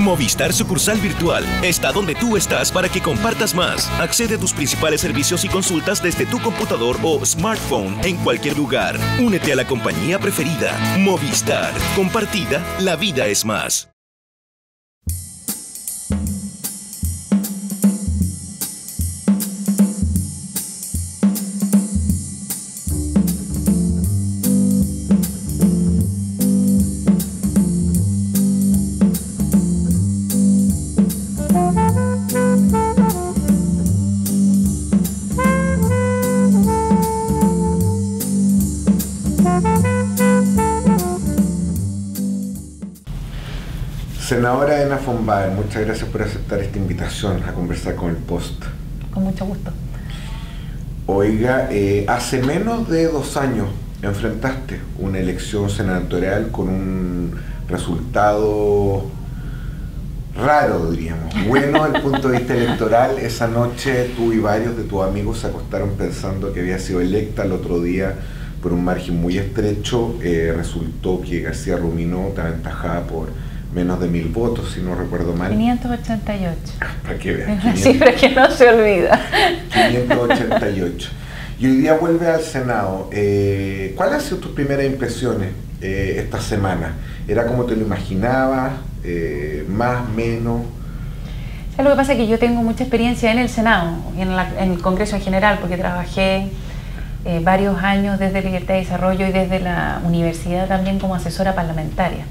Movistar Sucursal Virtual está donde tú estás para que compartas más. Accede a tus principales servicios y consultas desde tu computador o smartphone en cualquier lugar. Únete a la compañía preferida. Movistar. Compartida, la vida es más. Senadora Edna von Baer, muchas gracias por aceptar esta invitación a conversar con el Post. Con mucho gusto. Oiga, hace menos de 2 años enfrentaste una elección senatorial con un resultado raro, diríamos. Bueno, desde el punto de vista electoral, esa noche tú y varios de tus amigos se acostaron pensando que había sido electa. El otro día, por un margen muy estrecho, resultó que García Ruminó te aventajaba por menos de 1000 votos, si no recuerdo mal. 588. Para que vean. Es una cifra que no se olvida. 588. Y hoy día vuelve al Senado. ¿Cuáles han sido tus primeras impresiones esta semana? ¿Era como te lo imaginabas? ¿Más, menos? ¿Sabes lo que pasa? Que yo tengo mucha experiencia en el Senado y en el Congreso en general, porque trabajé varios años desde Libertad y Desarrollo y desde la universidad también como asesora parlamentaria.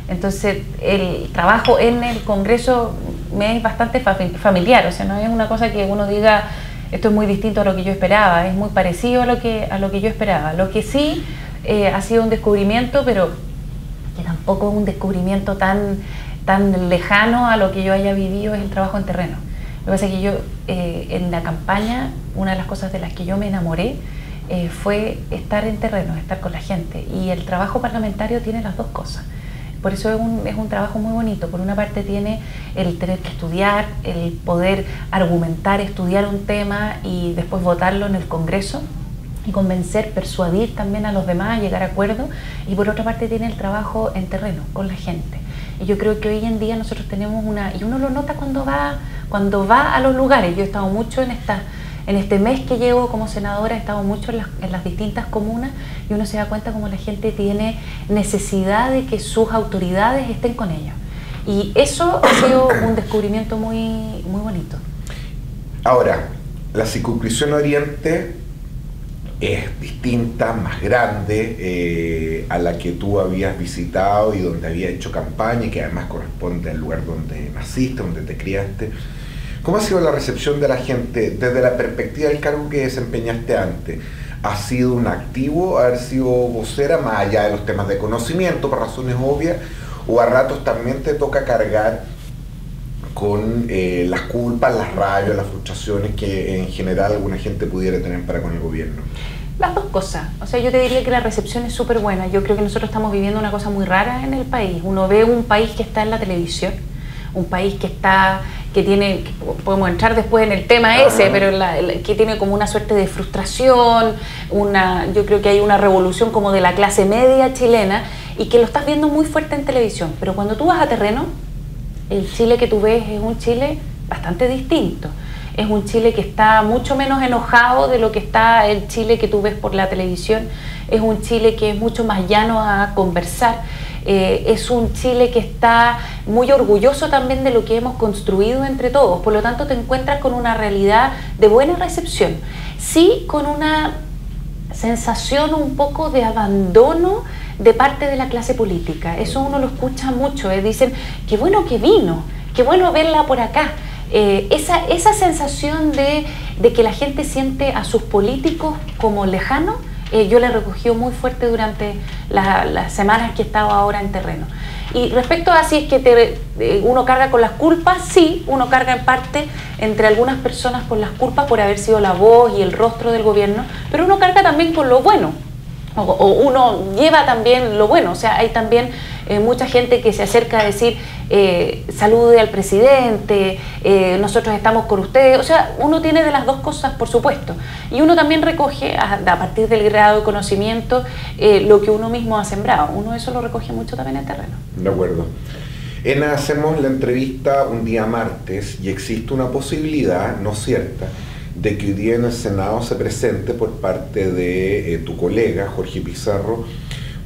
Entonces el trabajo en el Congreso me es bastante familiar, o sea, no es una cosa que uno diga esto es muy distinto a lo que yo esperaba, es muy parecido a lo que yo esperaba. Lo que sí ha sido un descubrimiento, pero que tampoco es un descubrimiento tan lejano a lo que yo haya vivido, es el trabajo en terreno. Lo que pasa es que yo en la campaña, una de las cosas de las que yo me enamoré fue estar en terreno, estar con la gente, y el trabajo parlamentario tiene las dos cosas. Por eso es un trabajo muy bonito. Por una parte tiene el tener que estudiar, el poder argumentar, estudiar un tema y después votarlo en el Congreso y convencer, persuadir también a los demás, llegar a acuerdos. Y por otra parte tiene el trabajo en terreno, con la gente. Y yo creo que hoy en día nosotros tenemos y uno lo nota cuando va a los lugares. Yo he estado mucho en este mes que llevo como senadora, he estado mucho en las distintas comunas, y uno se da cuenta como la gente tiene necesidad de que sus autoridades estén con ellos. Y eso ha sido un descubrimiento muy, muy bonito. Ahora, la circunscripción Oriente es distinta, más grande a la que tú habías visitado y donde habías hecho campaña, y que además corresponde al lugar donde naciste, donde te criaste. ¿Cómo ha sido la recepción de la gente desde la perspectiva del cargo que desempeñaste antes? ¿Ha sido un activo haber sido vocera, más allá de los temas de conocimiento, por razones obvias, o a ratos también te toca cargar con las culpas, las rabias, las frustraciones que en general alguna gente pudiera tener para con el gobierno? Las dos cosas. O sea, yo te diría que la recepción es súper buena. Yo creo que nosotros estamos viviendo una cosa muy rara en el país. Uno ve un país que está en la televisión, un país podemos entrar después en el tema ese, pero que tiene como una suerte de frustración, yo creo que hay una revolución como de la clase media chilena, y que lo estás viendo muy fuerte en televisión. Pero cuando tú vas a terreno, el Chile que tú ves es un Chile bastante distinto. Es un Chile que está mucho menos enojado de lo que está el Chile que tú ves por la televisión. Es un Chile que es mucho más llano a conversar. Es un Chile que está muy orgulloso también de lo que hemos construido entre todos. Por lo tanto, te encuentras con una realidad de buena recepción. Sí, con una sensación un poco de abandono de parte de la clase política. Eso uno lo escucha mucho. Dicen, qué bueno que vino, qué bueno verla por acá. Esa sensación de que la gente siente a sus políticos como lejanos, yo la he recogido muy fuerte durante las semanas que he estado ahora en terreno. Y respecto a si es que uno carga con las culpas, sí, uno carga en parte entre algunas personas con las culpas por haber sido la voz y el rostro del gobierno, pero uno carga también con lo bueno, o uno lleva también lo bueno. O sea, hay también mucha gente que se acerca a decir salude al presidente, nosotros estamos con ustedes. O sea, uno tiene de las dos cosas, por supuesto, y uno también recoge a partir del grado de conocimiento lo que uno mismo ha sembrado. Uno eso lo recoge mucho también en terreno. De acuerdo. Hacemos la entrevista un día martes y existe una posibilidad, no cierta, de que hoy día en el Senado se presente por parte de tu colega, Jorge Pizarro,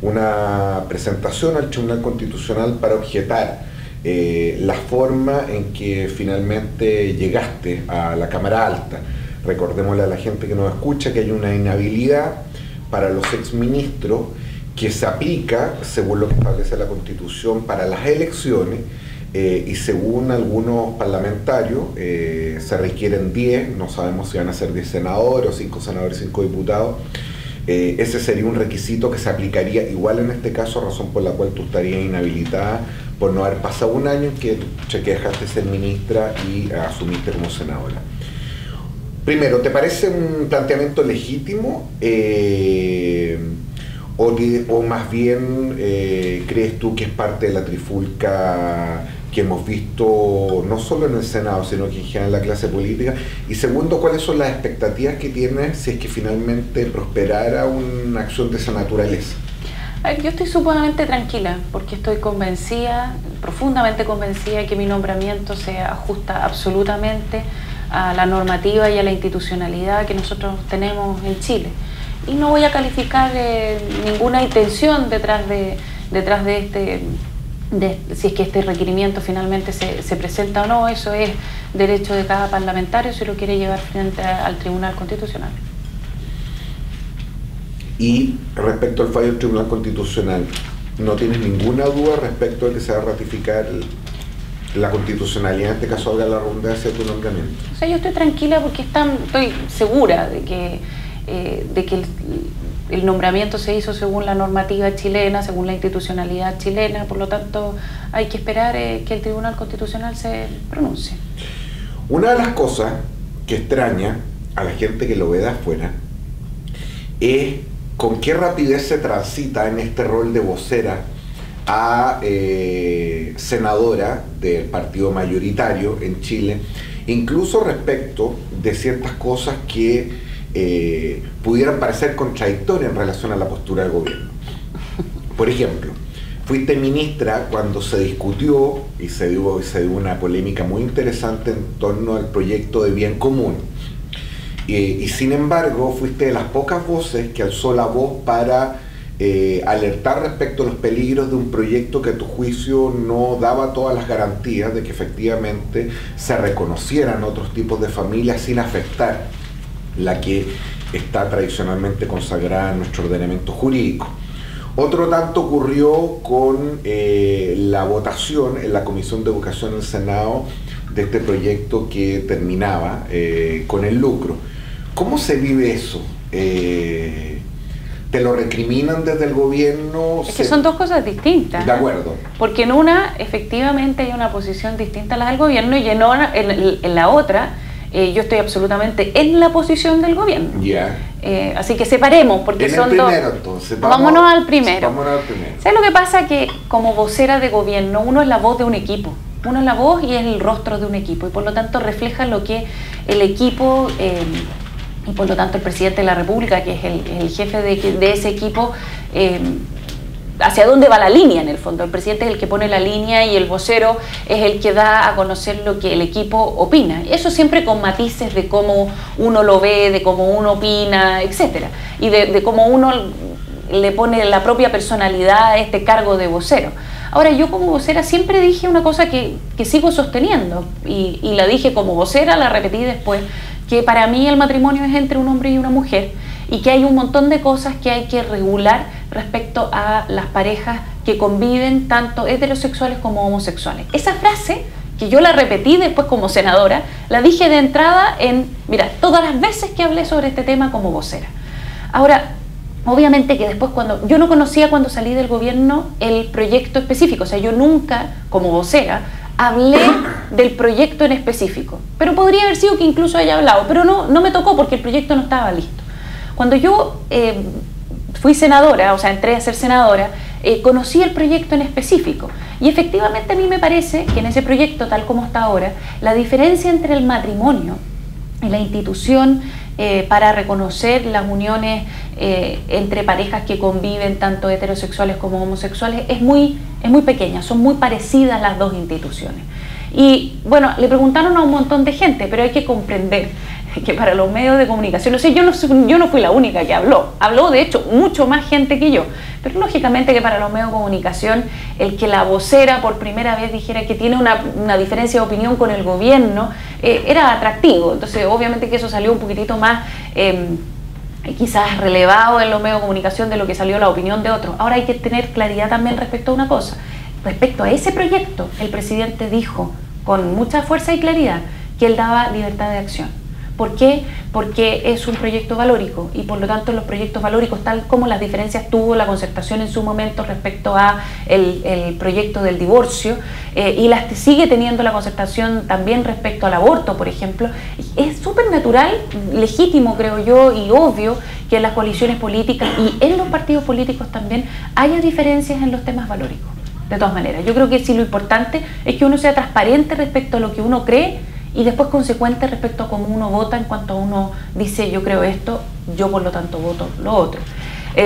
una presentación al Tribunal Constitucional para objetar la forma en que finalmente llegaste a la Cámara Alta. Recordémosle a la gente que nos escucha que hay una inhabilidad para los exministros que se aplica, según lo que establece la Constitución, para las elecciones, y según algunos parlamentarios se requieren 10, no sabemos si van a ser 10 senadores o 5 senadores, 5 diputados. Ese sería un requisito que se aplicaría igual en este caso, razón por la cual tú estarías inhabilitada por no haber pasado un año en que dejaste de ser ministra y asumiste como senadora. Primero, ¿te parece un planteamiento legítimo o más bien crees tú que es parte de la trifulca que hemos visto no solo en el Senado, sino que en general en la clase política? Y segundo, ¿cuáles son las expectativas que tienes si es que finalmente prosperara una acción de esa naturaleza? Yo estoy sumamente tranquila porque estoy convencida, profundamente convencida, que mi nombramiento se ajusta absolutamente a la normativa y a la institucionalidad que nosotros tenemos en Chile. Y no voy a calificar ninguna intención detrás de si es que este requerimiento finalmente se presenta o no. Eso es derecho de cada parlamentario si lo quiere llevar frente al Tribunal Constitucional. Y respecto al fallo del Tribunal Constitucional, ¿no tienes ninguna duda respecto de que se va a ratificar la constitucionalidad, en este caso haga la redundancia de tu nombramiento? O sea, yo estoy tranquila porque estoy segura de que el nombramiento se hizo según la normativa chilena, según la institucionalidad chilena, por lo tanto hay que esperar que el Tribunal Constitucional se pronuncie. Una de las cosas que extraña a la gente que lo ve de afuera es con qué rapidez se transita en este rol de vocera a senadora del partido mayoritario en Chile, incluso respecto de ciertas cosas que pudieran parecer contradictorias en relación a la postura del gobierno. Por ejemplo, fuiste ministra cuando se discutió y se dio una polémica muy interesante en torno al proyecto de bien común. Y sin embargo, fuiste de las pocas voces que alzó la voz para alertar respecto a los peligros de un proyecto que a tu juicio no daba todas las garantías de que efectivamente se reconocieran otros tipos de familias sin afectar la que está tradicionalmente consagrada en nuestro ordenamiento jurídico. Otro tanto ocurrió con la votación en la Comisión de Educación del Senado de este proyecto que terminaba con el lucro. ¿Cómo se vive eso? ¿Te lo recriminan desde el gobierno? Es que son dos cosas distintas. De acuerdo. Porque en una, efectivamente, hay una posición distinta a la del gobierno y en la otra, yo estoy absolutamente en la posición del gobierno. Ya. Así que separemos, porque son dos. Entonces, vámonos al primero. Vámonos al primero. ¿Sabes lo que pasa? Que como vocera de gobierno, uno es la voz de un equipo. Uno es la voz y es el rostro de un equipo. Y por lo tanto refleja lo que el equipo... y por lo tanto el presidente de la República, que es el jefe de ese equipo, hacia dónde va la línea en el fondo. El presidente es el que pone la línea y el vocero es el que da a conocer lo que el equipo opina. Eso siempre con matices de cómo uno lo ve, de cómo uno opina, etcétera, y de cómo uno le pone la propia personalidad a este cargo de vocero. Ahora, yo como vocera siempre dije una cosa que sigo sosteniendo y la dije como vocera, la repetí después, que para mí el matrimonio es entre un hombre y una mujer y que hay un montón de cosas que hay que regular respecto a las parejas que conviven tanto heterosexuales como homosexuales. Esa frase, que yo la repetí después como senadora, la dije de entrada mira, todas las veces que hablé sobre este tema como vocera. Ahora, obviamente que después yo no conocía cuando salí del gobierno el proyecto específico, o sea, yo nunca como vocera hablé del proyecto en específico, pero podría haber sido que incluso haya hablado, pero no me tocó porque el proyecto no estaba listo. Cuando yo fui senadora, o sea, entré a ser senadora, conocí el proyecto en específico y efectivamente a mí me parece que en ese proyecto, tal como está ahora, la diferencia entre el matrimonio y la institución para reconocer las uniones entre parejas que conviven, tanto heterosexuales como homosexuales, es muy pequeña, son muy parecidas las dos instituciones. Y bueno, le preguntaron a un montón de gente, pero hay que comprender que para los medios de comunicación, o sea, yo no fui la única que habló de hecho mucho más gente que yo, pero lógicamente que para los medios de comunicación el que la vocera por primera vez dijera que tiene una diferencia de opinión con el gobierno era atractivo. Entonces obviamente que eso salió un poquitito más quizás relevado en los medios de comunicación de lo que salió la opinión de otros. Ahora hay que tener claridad también respecto a una cosa. Respecto a ese proyecto, el presidente dijo con mucha fuerza y claridad que él daba libertad de acción. ¿Por qué? Porque es un proyecto valórico y por lo tanto los proyectos valóricos, tal como las diferencias tuvo la Concertación en su momento respecto a el proyecto del divorcio y las sigue teniendo la Concertación también respecto al aborto, por ejemplo, es súper natural, legítimo creo yo y obvio que en las coaliciones políticas y en los partidos políticos también haya diferencias en los temas valóricos. De todas maneras, yo creo que sí lo importante es que uno sea transparente respecto a lo que uno cree y después consecuente respecto a cómo uno vota en cuanto uno dice yo creo esto, yo por lo tanto voto lo otro.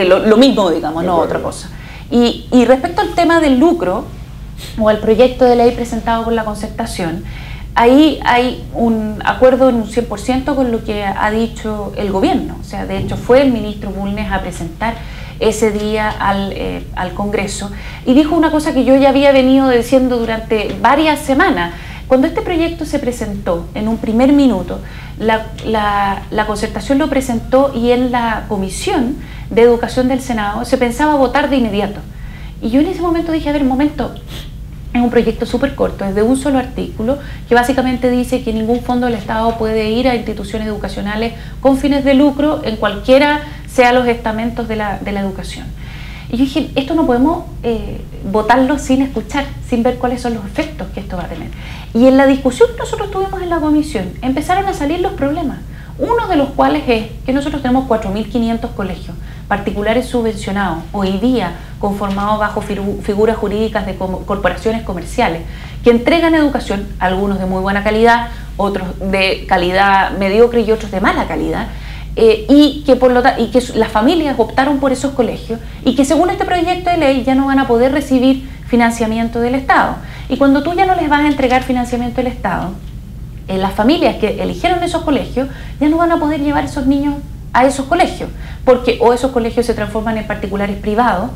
Lo mismo, digamos, no otra cosa. Y respecto al tema del lucro o al proyecto de ley presentado por la Concertación, ahí hay un acuerdo en un 100% con lo que ha dicho el gobierno. O sea, de hecho fue el ministro Bulnes a presentar ese día al Congreso y dijo una cosa que yo ya había venido diciendo durante varias semanas. Cuando este proyecto se presentó en un primer minuto, la Concertación lo presentó y en la Comisión de Educación del Senado se pensaba votar de inmediato. Y yo en ese momento dije, a ver, un momento, es un proyecto súper corto, es de un solo artículo que básicamente dice que ningún fondo del Estado puede ir a instituciones educacionales con fines de lucro en cualquiera sea los estamentos de la educación. Y yo dije, esto no podemos votarlo sin escuchar, sin ver cuáles son los efectos que esto va a tener. Y en la discusión que nosotros tuvimos en la comisión, empezaron a salir los problemas. Uno de los cuales es que nosotros tenemos 4.500 colegios particulares subvencionados, hoy día conformados bajo figuras jurídicas de corporaciones comerciales, que entregan educación, algunos de muy buena calidad, otros de calidad mediocre y otros de mala calidad, y que las familias optaron por esos colegios y que según este proyecto de ley ya no van a poder recibir financiamiento del Estado. Y cuando tú ya no les vas a entregar financiamiento del Estado, las familias que eligieron esos colegios ya no van a poder llevar esos niños a esos colegios, porque o esos colegios se transforman en particulares privados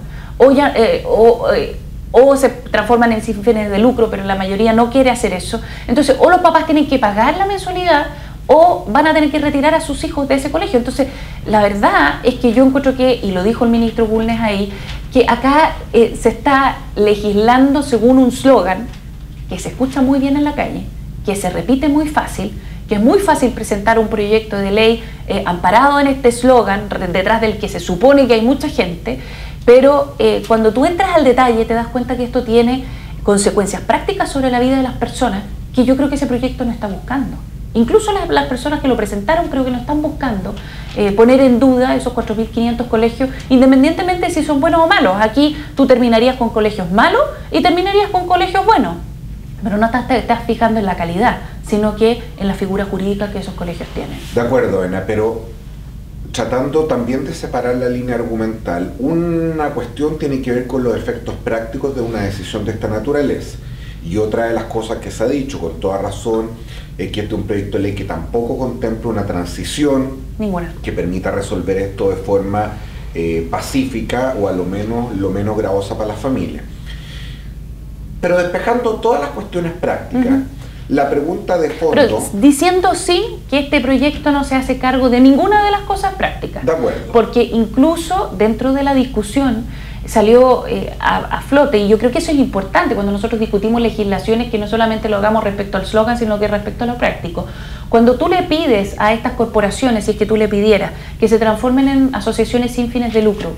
o se transforman en sin fines de lucro, pero la mayoría no quiere hacer eso. Entonces o los papás tienen que pagar la mensualidad o van a tener que retirar a sus hijos de ese colegio. Entonces, la verdad es que yo encuentro que, y lo dijo el ministro Bulnes ahí, que acá se está legislando según un slogan que se escucha muy bien en la calle, que se repite muy fácil, que es muy fácil presentar un proyecto de ley amparado en este slogan, detrás del que se supone que hay mucha gente, pero cuando tú entras al detalle te das cuenta que esto tiene consecuencias prácticas sobre la vida de las personas que yo creo que ese proyecto no está buscando. Incluso las personas que lo presentaron creo que no están buscando poner en duda esos 4.500 colegios, independientemente de si son buenos o malos. Aquí tú terminarías con colegios malos y terminarías con colegios buenos, pero no te estás fijando en la calidad, sino que en la figura jurídica que esos colegios tienen. De acuerdo, Ena, pero tratando también de separar la línea argumental, una cuestión tiene que ver con los efectos prácticos de una decisión de esta naturaleza. Y otra de las cosas que se ha dicho con toda razón es que este es un proyecto de ley que tampoco contempla una transición que permita resolver esto de forma pacífica o a lo menos gravosa para la familia. Pero despejando todas las cuestiones prácticas, la pregunta de fondo... Pero diciendo sí que este proyecto no se hace cargo de ninguna de las cosas prácticas. De acuerdo. Porque incluso dentro de la discusión salió a flote, y yo creo que eso es importante cuando nosotros discutimos legislaciones, que no solamente lo hagamos respecto al slogan, sino que respecto a lo práctico. Cuando tú le pides a estas corporaciones, si es que tú le pidieras, que se transformen en asociaciones sin fines de lucro,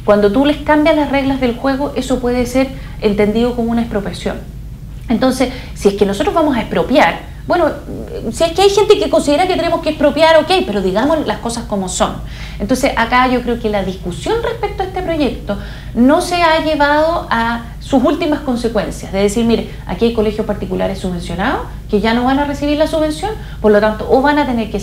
cuando tú les cambias las reglas del juego, eso puede ser entendido como una expropiación. Entonces, si es que nosotros vamos a expropiar, bueno, si es que hay gente que considera que tenemos que expropiar, ok, pero digamos las cosas como son. Entonces acá yo creo que la discusión respecto a este proyecto no se ha llevado a sus últimas consecuencias, de decir, mire, aquí hay colegios particulares subvencionados que ya no van a recibir la subvención, por lo tanto o van a tener que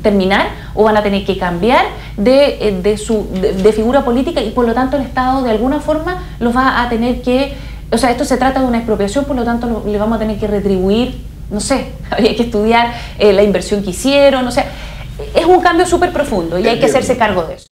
terminar o van a tener que cambiar de figura política, y por lo tanto el Estado de alguna forma los va a tener que, o sea, esto se trata de una expropiación, por lo tanto le vamos a tener que retribuir, no sé, habría que estudiar la inversión que hicieron, o sea, es un cambio súper profundo y hay que hacerse cargo de eso.